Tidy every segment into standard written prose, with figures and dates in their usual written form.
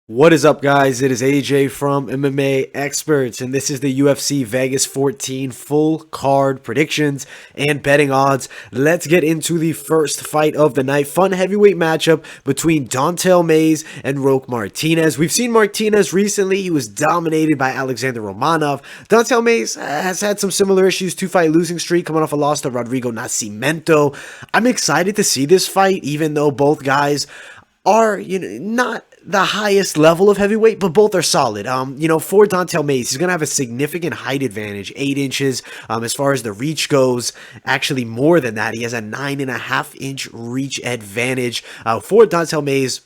What is up, guys? It is AJ from MMA Experts, and this is the UFC Vegas 14 full card predictions and betting odds. Let's get into the first fight of the night. Fun heavyweight matchup between Don'Tale Mayes and Eryk Martinez. We've seen Martinez recently. He was dominated by Alexander Romanov. Don'Tale Mayes has had some similar issues. 2-fight losing streak, coming off a loss to Rodrigo Nascimento. I'm excited to see this fight, even though both guys are, not the highest level of heavyweight, but both are solid. For Don'Tale Mayes, he's going to have a significant height advantage, 8 inches. As far as the reach goes, actually more than that. He has a 9.5-inch reach advantage. For Don'Tale Mayes,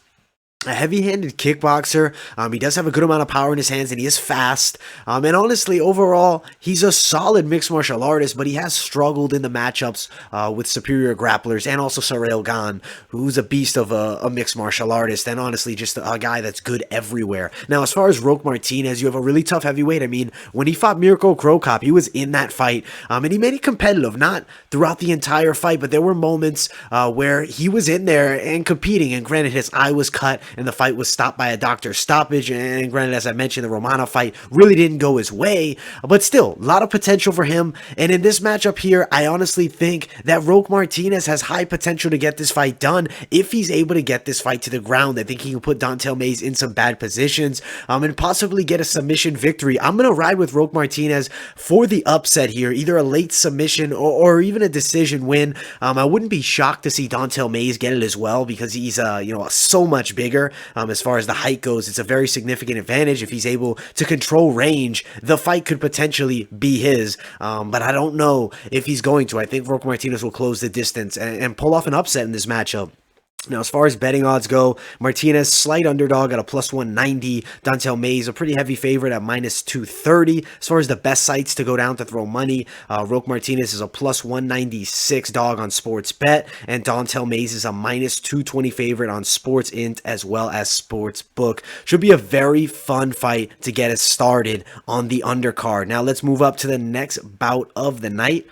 a heavy-handed kickboxer. He does have a good amount of power in his hands, and he is fast. And honestly, overall, he's a solid mixed martial artist, but he has struggled in the matchups with superior grapplers, and also Ciryl Gane, who's a beast of a mixed martial artist, and honestly, just a guy that's good everywhere. Now, as far as Eryk Martinez, you have a really tough heavyweight. I mean, when he fought Mirko Cro Cop, he was in that fight, and he made it competitive, not throughout the entire fight, but there were moments where he was in there and competing, and granted, his eye was cut, and the fight was stopped by a doctor's stoppage, and granted, as I mentioned, the Romano fight really didn't go his way, but still, a lot of potential for him, and in this matchup here, I honestly think that Eryk Martinez has high potential to get this fight done. If he's able to get this fight to the ground, I think he can put Don'Tale Mayes in some bad positions, and possibly get a submission victory. I'm going to ride with Eryk Martinez for the upset here, either a late submission or even a decision win. I wouldn't be shocked to see Don'Tale Mayes get it as well, because he's so much bigger. As far as the height goes, it's a very significant advantage. If he's able to control range, the fight could potentially be his, but I don't know if he's going to. I think Eryk Martinez will close the distance and pull off an upset in this matchup. Now, as far as betting odds go, Martinez, slight underdog at a plus 190. Don'Tale Mayes, a pretty heavy favorite at minus 230. As far as the best sites to go down to throw money, Eryk Martinez is a plus 196 dog on Sports Bet, and Don'Tale Mayes is a minus 220 favorite on Sports Int as well as Sports Book. Should be a very fun fight to get us started on the undercard. Now, let's move up to the next bout of the night.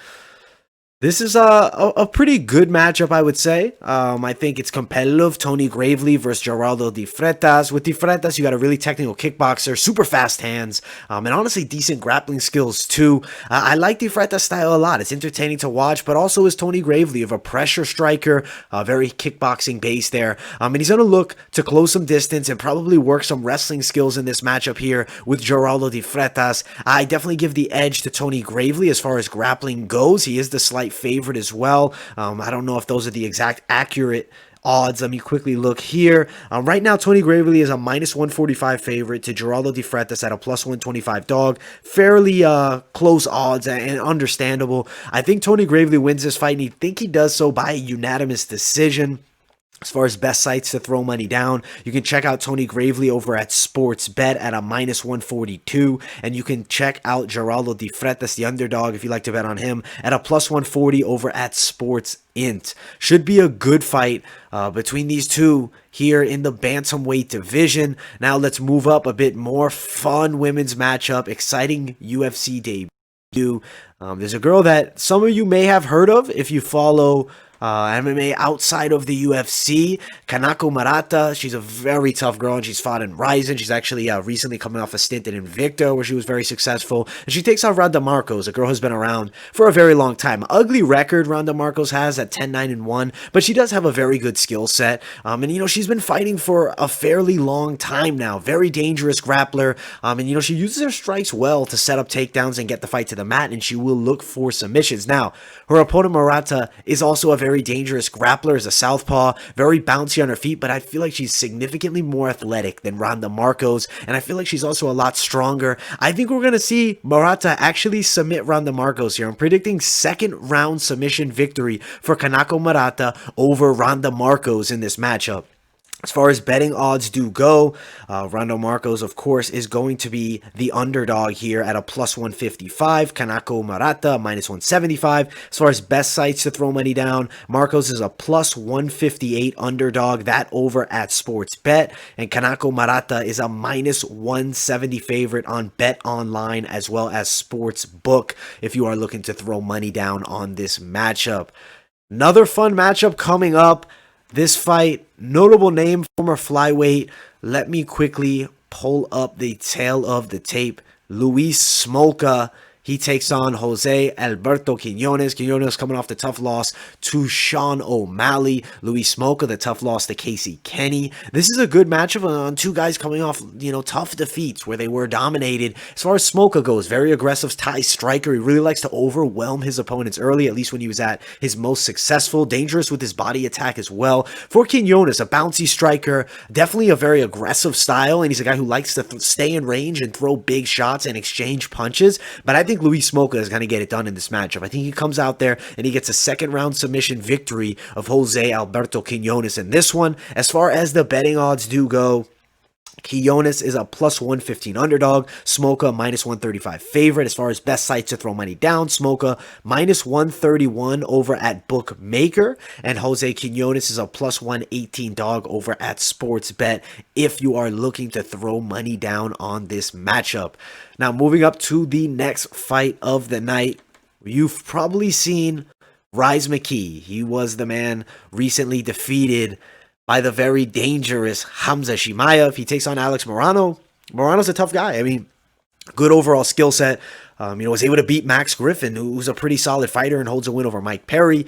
This is a pretty good matchup, I would say. I think it's competitive. Tony Gravely versus Geraldo de Freitas. With de Freitas, you got a really technical kickboxer, super fast hands, and honestly decent grappling skills too. I like de Freitas' style a lot. It's entertaining to watch, but also is Tony Gravely of a pressure striker, very kickboxing base there. And he's going to look to close some distance and probably work some wrestling skills in this matchup here with Geraldo de Freitas. I definitely give the edge to Tony Gravely as far as grappling goes. He is the slight favorite as well. I don't know if those are the exact accurate odds. Let me quickly look here. Right now, Tony Gravely is a minus 145 favorite to Geraldo de Freitas at a plus 125 dog. Fairly close odds and understandable. I think Tony Gravely wins this fight, and I think he does so by a unanimous decision. As far as best sites to throw money down, you can check out Tony Gravely over at Sports Bet at a minus 142, and you can check out Geraldo de Freitas, the underdog, if you like to bet on him, at a plus 140 over at Sports Int. Should be a good fight between these two here in the bantamweight division. Now let's move up a bit more. Fun women's matchup, exciting UFC debut. There's a girl that some of you may have heard of if you follow MMA outside of the UFC, Kanako Maratha. She's a very tough girl, and she's fought in Ryzen. She's actually recently coming off a stint in Invicta, where she was very successful, and she takes on Ronda Marcos, a girl who's been around for a very long time. Ugly record Ronda Marcos has at 10-9-1, but she does have a very good skill set, and she's been fighting for a fairly long time now. Very dangerous grappler, and she uses her strikes well to set up takedowns and get the fight to the mat, and she will look for submissions. Now, her opponent Maratha is also a very dangerous grappler, as a southpaw, very bouncy on her feet, but I feel like she's significantly more athletic than Ronda Marcos, and I feel like she's also a lot stronger. I think we're going to see Maratha actually submit Ronda Marcos here. I'm predicting second round submission victory for Kanako Maratha over Ronda Marcos in this matchup. As far as betting odds do go, Ronda Marcos, of course, is going to be the underdog here at a plus 155. Kanako Maratha, minus 175. As far as best sites to throw money down, Marcos is a plus 158 underdog, that over at Sports Bet. And Kanako Maratha is a minus 170 favorite on Bet Online as well as Sports Book if you are looking to throw money down on this matchup. Another fun matchup coming up. This fight, notable name, former flyweight. Let me quickly pull up the tail of the tape. Luis Smolka. He takes on Jose Alberto Quinones. Quinones coming off the tough loss to Sean O'Malley. Luis Smolka, the tough loss to Casey Kenny. This is a good matchup on two guys coming off, tough defeats where they were dominated. As far as Smolka goes, very aggressive Thai striker. He really likes to overwhelm his opponents early, at least when he was at his most successful. Dangerous with his body attack as well. For Quinones, a bouncy striker, definitely a very aggressive style, and he's a guy who likes to stay in range and throw big shots and exchange punches. But I think Luis Smolka is going to get it done in this matchup. I think he comes out there and he gets a second round submission victory of Jose Alberto Quinones in this one. As far as the betting odds do go, Quinones is a plus 115 underdog. Smolka minus 135 favorite. As far as best sites to throw money down, Smolka minus 131 over at Bookmaker. And Jose Quinones is a plus 118 dog over at Sportsbet if you are looking to throw money down on this matchup. Now, moving up to the next fight of the night, you've probably seen Mckee. He was the man recently defeated by the very dangerous Hamza Chimaev. He takes on Alex Morano. Morano's a tough guy. I mean, good overall skill set. Was able to beat Max Griffin, who's a pretty solid fighter and holds a win over Mike Perry.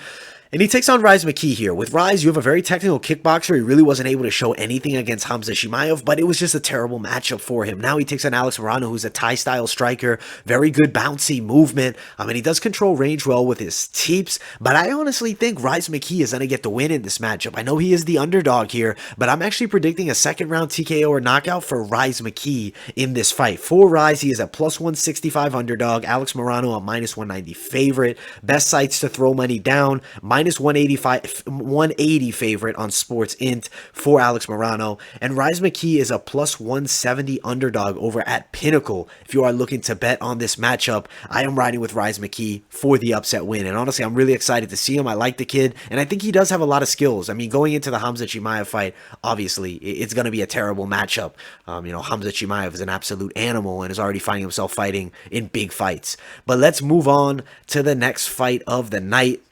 And he takes on Mckee here. With Rise, you have a very technical kickboxer. He really wasn't able to show anything against Hamza Chimaev, but it was just a terrible matchup for him. Now he takes on Alex Morano, who's a Thai-style striker. Very good bouncy movement. He does control range well with his teeps, but I honestly think Mckee is going to get the win in this matchup. I know he is the underdog here, but I'm actually predicting a second-round TKO or knockout for Mckee in this fight. For Rise, he is a plus 165 underdog. Alex Morano, a minus 190 favorite. Best sites to throw money down, minus 180 favorite on Sports Int for Alex Morano. And Mckee is a plus 170 underdog over at Pinnacle. If you are looking to bet on this matchup, I am riding with Mckee for the upset win. And honestly, I'm really excited to see him. I like the kid, and I think he does have a lot of skills. Going into the Hamza Chimaev fight, obviously, it's going to be a terrible matchup. Hamza Chimaev is an absolute animal and is already finding himself fighting in big fights. But let's move on to the next fight of the night.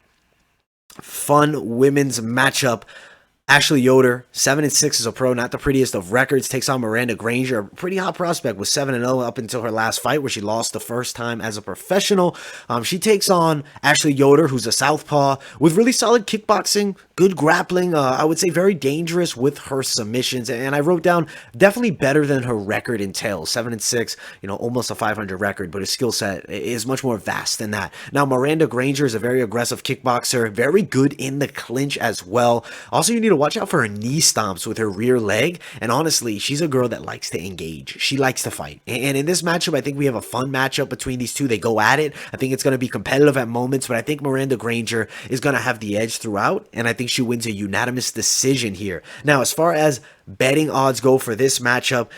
Fun women's matchup. Ashley Yoder, 7-6 as a pro, not the prettiest of records, takes on Granger, a pretty hot prospect with 7-0 up until her last fight where she lost the first time as a professional. She takes on Ashley Yoder, who's a southpaw, with really solid kickboxing, good grappling, I would say very dangerous with her submissions, and I wrote down definitely better than her record entails. 7-6, almost a 500 record, but her skill set is much more vast than that. Now, Granger is a very aggressive kickboxer, very good in the clinch as well. Also, you need to watch out for her knee stomps with her rear leg, and honestly, she's a girl that likes to engage. She likes to fight, and in this matchup, I think we have a fun matchup between these two. They go at it. I think it's going to be competitive at moments, but I think Granger is going to have the edge throughout, and I think she wins a unanimous decision here. Now, as far as betting odds go for this matchup,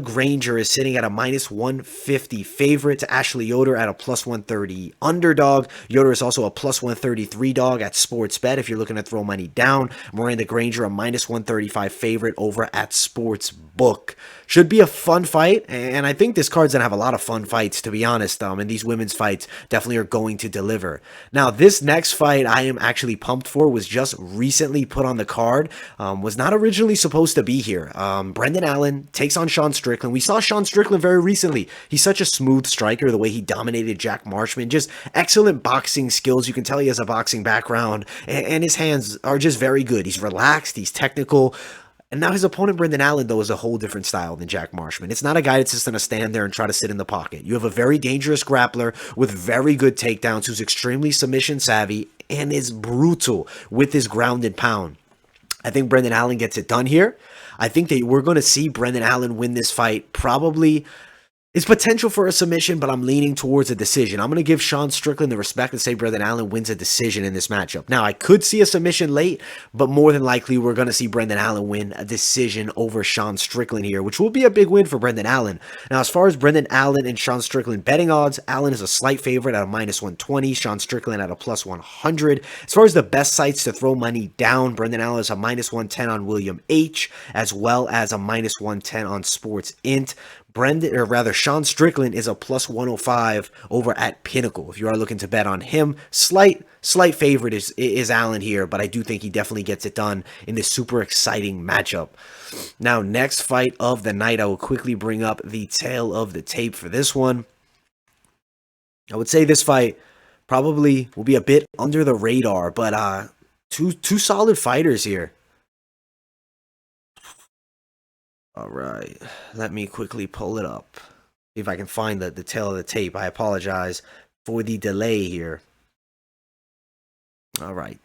Granger is sitting at a minus 150 favorite to Ashley Yoder at a plus 130 underdog. Yoder is also a plus 133 dog at Sportsbet if you're looking to throw money down. Granger, a minus 135 favorite over at Sportsbook. Should be a fun fight, and I think this card's going to have a lot of fun fights, to be honest, and these women's fights definitely are going to deliver. Now, this next fight I am actually pumped for was just recently put on the card, was not originally supposed to be here. Brendan Allen takes on Sean Strickland. We saw Sean Strickland very recently. He's such a smooth striker, the way he dominated Jack Marshman, just excellent boxing skills. You can tell he has a boxing background, and his hands are just very good. He's relaxed, he's technical. And now his opponent, Brendan Allen, though, is a whole different style than Jack Marshman. It's not a guy that's just going to stand there and try to sit in the pocket. You have a very dangerous grappler with very good takedowns who's extremely submission savvy and is brutal with his ground and pound. I think Brendan Allen gets it done here. I think that we're going to see Brendan Allen win this fight probably. It's potential for a submission, but I'm leaning towards a decision. I'm going to give Sean Strickland the respect and say Brendan Allen wins a decision in this matchup. Now, I could see a submission late, but more than likely, we're going to see Brendan Allen win a decision over Sean Strickland here, which will be a big win for Brendan Allen. Now, as far as Brendan Allen and Sean Strickland betting odds, Allen is a slight favorite at a minus 120, Sean Strickland at a plus 100. As far as the best sites to throw money down, Brendan Allen is a minus 110 on William H, as well as a minus 110 on Sports Int. Sean Strickland is a plus 105 over at Pinnacle. If you are looking to bet on him, slight favorite is Allen here, but I do think he definitely gets it done in this super exciting matchup. Now, next fight of the night, I will quickly bring up the tail of the tape for this one. I would say this fight probably will be a bit under the radar, but two solid fighters here. All right, let me quickly pull it up. See if I can find the tail of the tape. I apologize for the delay here. All right,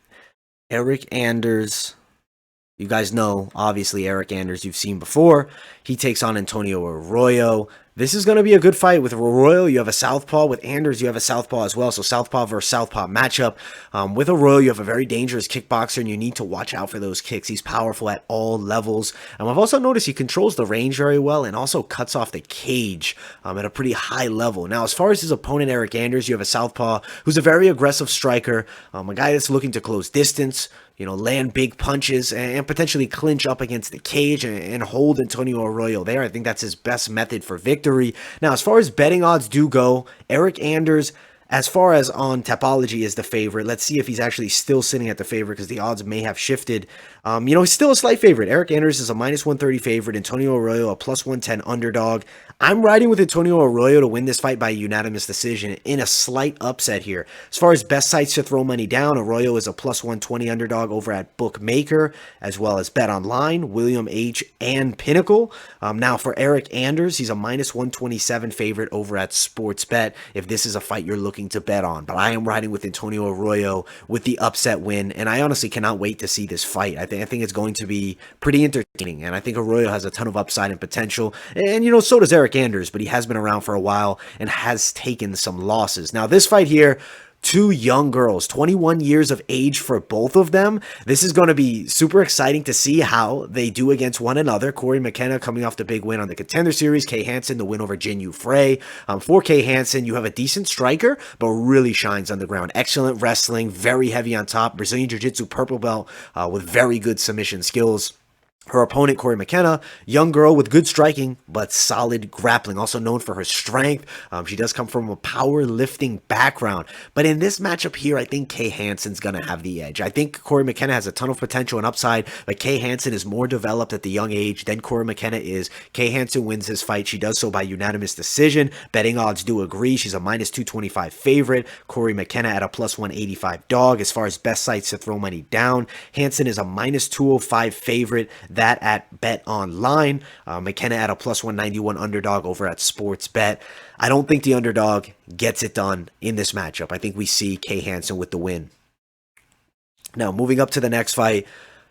Eryk Anders. You guys know, obviously, Eryk Anders you've seen before. He takes on Antonio Arroyo. This is going to be a good fight. With Arroyo, you have a southpaw. With Anders, you have a southpaw as well. So southpaw versus southpaw matchup. With Arroyo, you have a very dangerous kickboxer, and you need to watch out for those kicks. He's powerful at all levels. I've also noticed he controls the range very well and also cuts off the cage at a pretty high level. Now, as far as his opponent, Eryk Anders, you have a southpaw who's a very aggressive striker, a guy that's looking to close distance, land big punches and potentially clinch up against the cage and hold Antonio Arroyo there. I think that's his best method for victory. Now, as far as betting odds do go, Eryk Anders, as far as on Tapology, is the favorite. Let's see if he's actually still sitting at the favorite because the odds may have shifted. He's still a slight favorite. Eryk Anders is a minus 130 favorite. Antonio Arroyo, a plus 110 underdog. I'm riding with Antonio Arroyo to win this fight by unanimous decision in a slight upset here. As far as best sites to throw money down, Arroyo is a plus 120 underdog over at Bookmaker, as well as Bet Online, William H., and Pinnacle. Now, for Eryk Anders, he's a minus 127 favorite over at Sportsbet if this is a fight you're looking to bet on. But I am riding with Antonio Arroyo with the upset win, and I honestly cannot wait to see this fight. I think it's going to be pretty entertaining, and I think Arroyo has a ton of upside and potential. And, so does Eryk Anders, but he has been around for a while and has taken some losses. Now, this fight here, two young girls, 21 years of age for both of them. This is going to be super exciting to see how they do against one another. Corey McKenna coming off the big win on the Contender Series. Kay Hanson, the win over Jinyu Frey. For Kay Hanson, you have a decent striker, but really shines on the ground. Excellent wrestling, very heavy on top. Brazilian Jiu-Jitsu purple belt with very good submission skills. Her opponent, Corey McKenna, young girl with good striking, but solid grappling, also known for her strength. She does come from a powerlifting background. But in this matchup here, I think Kay Hanson's going to have the edge. I think Corey McKenna has a ton of potential and upside, but Kay Hanson is more developed at the young age than Corey McKenna is. Kay Hanson wins this fight. She does so by unanimous decision. Betting odds do agree. She's a minus 225 favorite. Corey McKenna at a plus 185 dog. As far as best sites to throw money down, Hanson is a minus 205 favorite. That at Bet Online. McKenna at a plus 191 underdog over at Sportsbet. I don't think the underdog gets it done in this matchup. I think we see Kay Hanson with the win. Now, moving up to the next fight.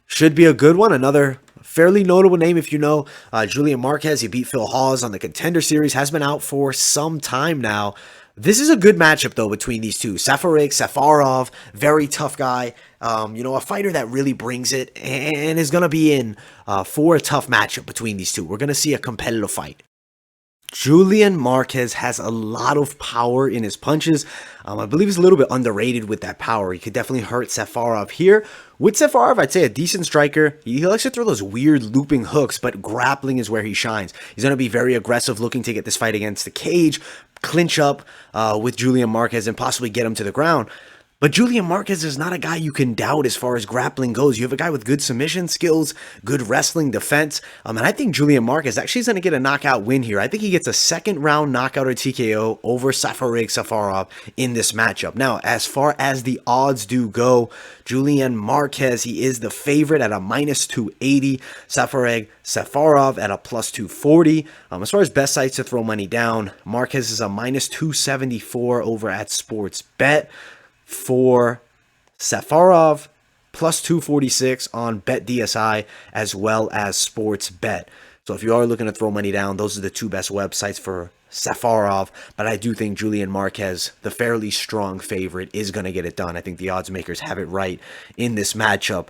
Should be a good one. Another fairly notable name if you know. Julian Marquez, he beat Phil Hawes on the Contender Series. Has been out for some time now. This is a good matchup, though, between these two. Safarov, very tough guy. A fighter that really brings it and is going to be in for a tough matchup between these two. We're going to see a competitive fight. Julian Marquez has a lot of power in his punches. I believe he's a little bit underrated with that power. He could definitely hurt Safarov here. With Safarov, I'd say a decent striker. He likes to throw those weird looping hooks, but grappling is where he shines. He's going to be very aggressive, looking to get this fight against the cage, clinch up with Julian Marquez, and possibly get him to the ground. But Julian Marquez is not a guy you can doubt as far as grappling goes. You have a guy with good submission skills, good wrestling defense. And I think Julian Marquez actually is going to get a knockout win here. I think he gets a second round knockout or TKO over Safarov in this matchup. Now, as far as the odds do go, Julian Marquez, he is the favorite at a minus 280. Safarov at a plus 240. As far as best sites to throw money down, Marquez is a minus 274 over at Sportsbet. For Safarov, plus 246 on BetDSI as well as Sportsbet. So if you are looking to throw money down, those are the two best websites for Safarov. But I do think Julian Marquez, the fairly strong favorite, is going to get it done. I think the odds makers have it right in this matchup.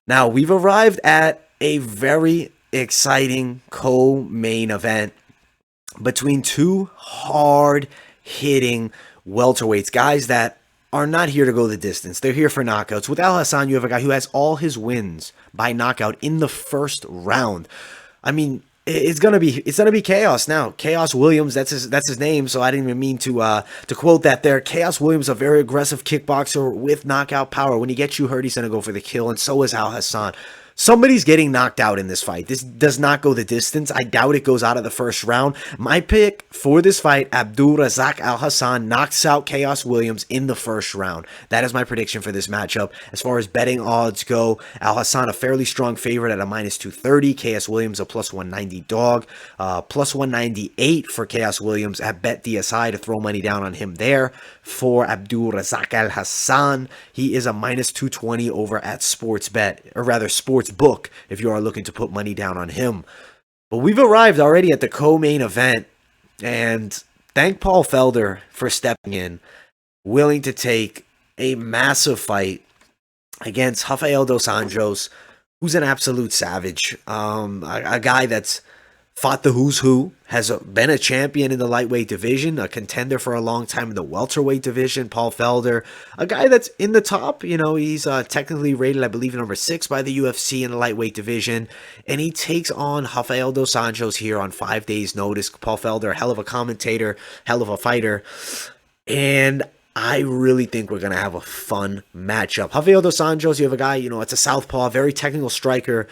Now, we've arrived at a very exciting co-main event between two hard-hitting welterweights, guys that are not here to go the distance. They're here for knockouts. With Alhassan, you have a guy who has all his wins by knockout in the first round. I mean, it's gonna be Chaos now. Chaos Williams, that's his name. So I didn't even mean to quote that there. Chaos Williams, a very aggressive kickboxer with knockout power. When he gets you hurt, he's gonna go for the kill, and so is Alhassan. Somebody's getting knocked out in this fight. This does not go the distance. I doubt it goes out of the first round. My pick for this fight, Abdulrazak Alhassan knocks out Chaos Williams in the first round. That is my prediction for this matchup. As far as betting odds go, Alhassan a fairly strong favorite at a -230. Chaos Williams a +190 dog. +198 for Chaos Williams at Bet DSI to throw money down on him there. For Abdulrazak Alhassan, he is a -220 over at Sportsbet, or rather Sportsbook, if you are looking to put money down on him. But we've arrived already at the co-main event, and thank Paul Felder for stepping in, willing to take a massive fight against Rafael dos Anjos, who's an absolute savage. A guy that's fought the who's who, has been a champion in the lightweight division, a contender for a long time in the welterweight division. Paul Felder, a guy that's in the top. You know, he's technically rated, I believe, number 6 by the UFC in the lightweight division, and he takes on Rafael dos Anjos here on 5 days' notice. Paul Felder, hell of a commentator, hell of a fighter, and I really think we're going to have a fun matchup. Rafael dos Anjos, you have a guy, you know, it's a southpaw, very technical striker,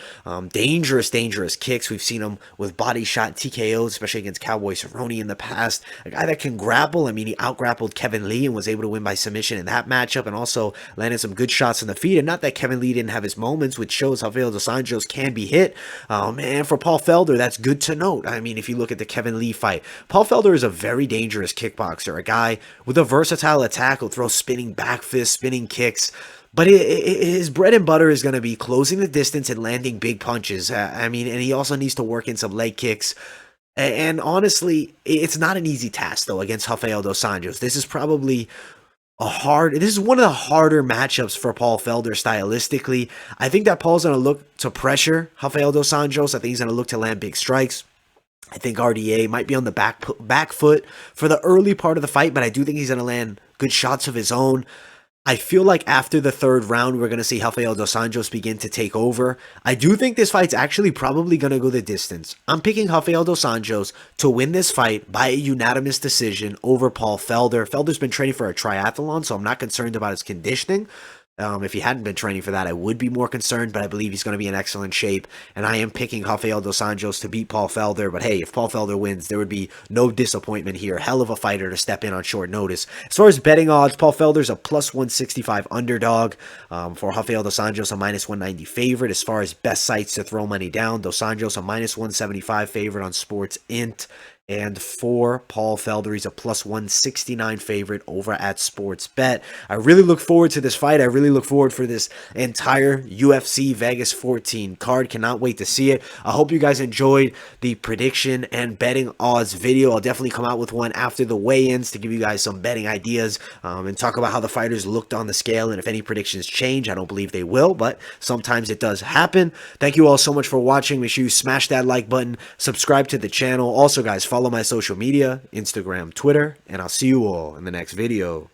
dangerous kicks. We've seen him with body shot TKOs, especially against Cowboy Cerrone in the past. A guy that can grapple. I mean, he out-grappled Kevin Lee and was able to win by submission in that matchup, and also landed some good shots in the feet. And not that Kevin Lee didn't have his moments, which shows Rafael dos Anjos can be hit. And for Paul Felder, that's good to note. I mean, if you look at the Kevin Lee fight, Paul Felder is a very dangerous kickboxer, a guy with a versatile attack, will throw spinning back fists, spinning kicks, but his bread and butter is going to be closing the distance and landing big punches. I mean, and he also needs to work in some leg kicks. And honestly, it's not an easy task, though, against Rafael dos Anjos. This is probably this is one of the harder matchups for Paul Felder stylistically. I think that Paul's going to look to pressure Rafael dos Anjos. I think he's going to look to land big strikes. I think RDA might be on the back foot for the early part of the fight, but I do think he's going to land good shots of his own. I feel like after the third round, we're going to see Rafael dos Anjos begin to take over. I do think this fight's actually probably going to go the distance. I'm picking Rafael dos Anjos to win this fight by a unanimous decision over Paul Felder. Felder's been training for a triathlon, so I'm not concerned about his conditioning. If he hadn't been training for that, I would be more concerned, but I believe he's going to be in excellent shape, and I am picking Rafael dos Anjos to beat Paul Felder. But hey, if Paul Felder wins, there would be no disappointment here. Hell of a fighter to step in on short notice. As far as betting odds, Paul Felder's a +165 underdog. For Rafael dos Anjos, a -190 favorite. As far as best sites to throw money down, dos Anjos a -175 favorite on Sports Int. And for Paul Felder, he's a +169 favorite over at Sportsbet. I really look forward to this fight. I really look forward for this entire UFC Vegas 14 card. Cannot wait to see it. I hope you guys enjoyed the prediction and betting odds video. I'll definitely come out with one after the weigh-ins to give you guys some betting ideas and talk about how the fighters looked on the scale and if any predictions change. I don't believe they will, but sometimes it does happen. Thank you all so much for watching. Make sure you smash that like button, subscribe to the channel. Also, guys, follow my social media, Instagram, Twitter, and I'll see you all in the next video.